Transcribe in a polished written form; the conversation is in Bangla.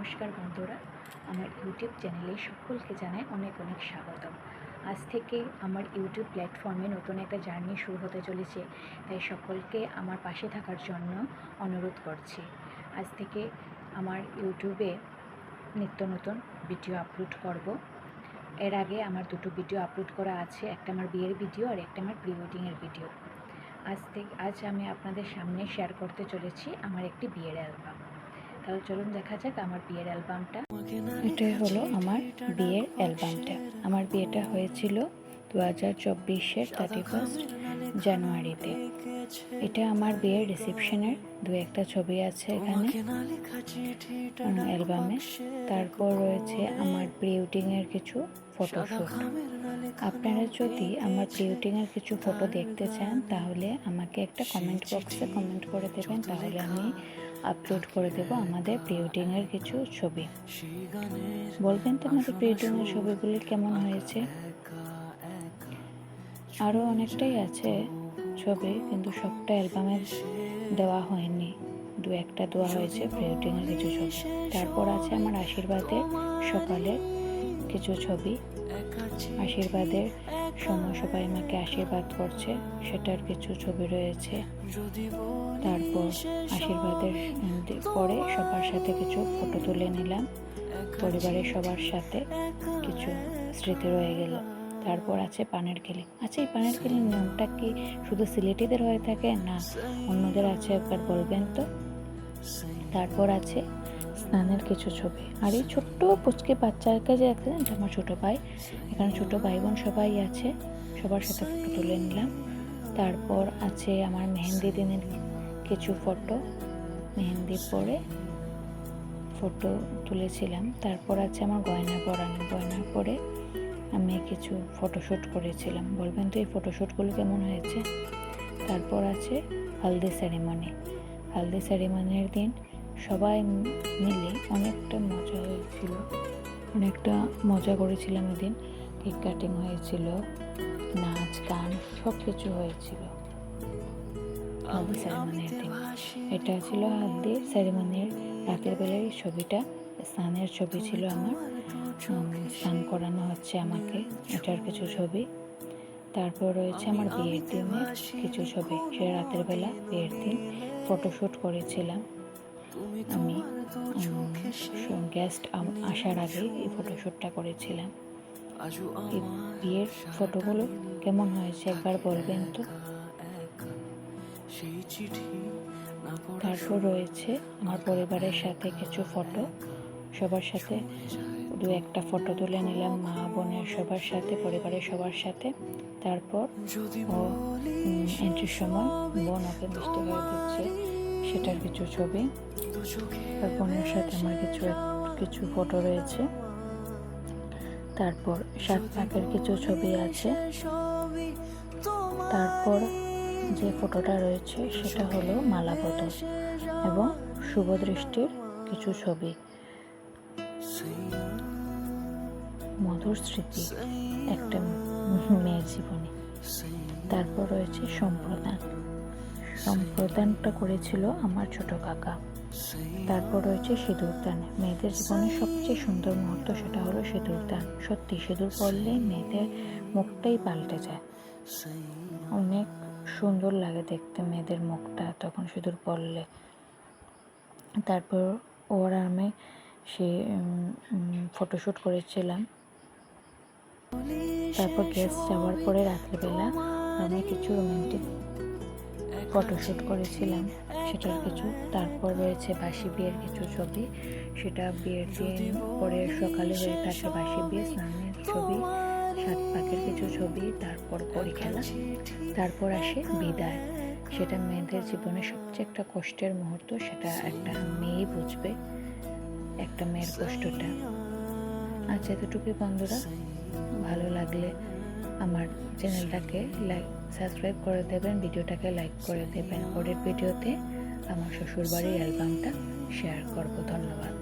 নমস্কার বন্ধুরা, আমার ইউটিউব চ্যানেলে সকলকে জানাই অনেক অনেক স্বাগতম। আজ থেকে আমার ইউটিউব প্ল্যাটফর্মে নতুন একটা জার্নি শুরু হতে চলেছে, তাই সকলকে আমার পাশে থাকার জন্য অনুরোধ করছি। আজ থেকে আমার ইউটিউবে নিত্য নতুন ভিডিও আপলোড করব। এর আগে আমার দুটো ভিডিও আপলোড করা আছে, একটা আমার বিয়ের ভিডিও আর একটা আমার প্রি ওয়েডিংয়ের ভিডিও। আজ আমি আপনাদের সামনে শেয়ার করতে চলেছি আমার একটি বিয়ের অ্যালবাম। তাহলে চলুন দেখা যাক আমার বিয়ের অ্যালবামটা। এটাই হলো আমার বিয়ের অ্যালবামটা। আমার বিয়েটা হয়েছিল 2024-এর 31 জানুয়ারিতে। এটা আমার বিয়ের রিসেপশনের দু একটা ছবি আছে এখানে অ্যালবামে। তারপর রয়েছে আমার প্রি ওয়েডিংয়ের কিছু ফটোশ্যুট। আপনারা যদি আমার প্রি ওয়েডিংয়ের কিছু ফটো দেখতে চান তাহলে আমাকে একটা কমেন্ট বক্সে কমেন্ট করে দেবেন, তাহলে আমি আপলোড করে দেব আমাদের প্রি ওয়েডিংয়ের কিছু ছবি। বলবেন তো আমাদের প্রি ওয়েডিংয়ের ছবিগুলি কেমন হয়েছে। আরও অনেকটাই আছে ছবি, কিন্তু সবটা অ্যালবামে দেওয়া হয়নি, দু একটা দেওয়া হয়েছে প্রি ওয়েডিংয়ের কিছু ছবি। তারপর আছে আমার আশীর্বাদের সকালের কিছু ছবি। আশীর্বাদের সময় সবাই আমাকে আশীর্বাদ করছে, সেটার কিছু ছবি রয়েছে। তারপর আশীর্বাদের পরে সবার সাথে কিছু ফটো তুলে নিলাম, পরিবারের সবার সাথে কিছু স্মৃতি রয়ে গেল। তারপর আছে পানের খেলি। আচ্ছা, এই পানের খেলির নিয়মটা কি শুধু সিলেটিদের হয়ে থাকে না অন্যদের আছে, একবার বলবেন তো। তারপর আছে স্নানের কিছু ছবি। আর এই ছোট্ট পুচকে বাচ্চাকে যে দেখলেন, এটা আমার ছোটো ভাই। এখানে ছোটো ভাই বোন সবাই আছে, সবার সাথে ফটো তুলে নিলাম। তারপর আছে আমার মেহেন্দি দিনের কিছু ফটো, মেহেন্দি পরে ফটো তুলেছিলাম। তারপর আছে আমার গয়না পরে আমি কিছু ফটোশ্যুট করেছিলাম। বলবেন তো এই ফটোশ্যুটগুলো কেমন হয়েছে। তারপর আছে হলদি সেরিমনির দিন সবাই মিলে অনেকটা মজা হয়েছিল, অনেকটা মজা করেছিলাম। এদিন কেক কাটিং হয়েছিল, নাচ গান সব কিছু হয়েছিল হলদি সেরিমনির দিন। এটা ছিল হলদি সেরিমনির রাতের বেলার ছবিটা। স্নানের ছবি ছিল আমার, স্নান করানো হচ্ছে আমাকে, এটার কিছু ছবি। তারপর রয়েছে আমার বিয়ের দিনের কিছু ছবি। সেটা রাতের বেলা বিয়ের দিন ফটোশ্যুট করেছিলাম আমি, গেস্ট আসার আগে এই ফটোশ্যুটটা করেছিলাম। এই বিয়ের ফটোগুলো কেমন হয়েছে একবার বলবেন তো। তারপর রয়েছে আমার পরিবারের সাথে কিছু ফটো, সবার সাথে দু একটা ফটো তুলে নিলাম, মা বোনের সবার সাথে, পরিবারের সবার সাথে। তারপর ও এন্ট্রির সময় বোন ওকে মিষ্টি করে দিচ্ছে, সেটার কিছু ছবি। আর বোনের সাথে আমার কিছু ফটো রয়েছে। তারপর 7 পাকের কিছু ছবি আছে। তারপর যে ফটোটা রয়েছে সেটা হলো মালাবদল এবং শুভ দৃষ্টির কিছু ছবি, মধুর স্মৃতি একটা মেয়ের জীবনে। তারপর রয়েছে সম্প্রদানটা করেছিল আমার ছোট কাকা। তারপর রয়েছে সিঁদুরদান, মেয়েদের জীবনের সবচেয়ে সুন্দর মুহূর্ত, সেটা হলো সিঁদুরদান। সত্যি সিঁদুর পরলে মেয়েদের মুখটাই পাল্টে যায়, অনেক সুন্দর লাগে দেখতে মেয়েদের মুখটা তখন সিঁদুর পরলে। তারপর ওরা আমি সে ফটোশ্যুট করেছিলাম। তারপর গেস্ট যাওয়ার পরে রাত্রিবেলা আমি কিছু রোমান্টিক ফটোশ্যুট করেছিলাম, সেটার কিছু। তারপর রয়েছে বাসি বিয়ের কিছু ছবি, সেটা বিয়ের দিন পরে সকালে হয়ে থাকে বাসি বিয়ে, স্নানের ছবি, 7 পাকের কিছু ছবি, তারপর পরিখেলা। তারপর আসে বিদায়, সেটা মেয়েদের জীবনে সবচেয়ে একটা কষ্টের মুহূর্ত, সেটা একটা মেয়ে বুঝবে একটা মেয়ের কষ্টটা। আচ্ছা, এতটুকুই বন্ধুরা। ভালো লাগলে আমার চ্যানেলটাকে সাবস্ক্রাইব করে দেবেন, ভিডিওটাকে লাইক করে দেবেন। পরের ভিডিওতে আমার শ্বশুরবাড়ির অ্যালবামটা শেয়ার করব। ধন্যবাদ।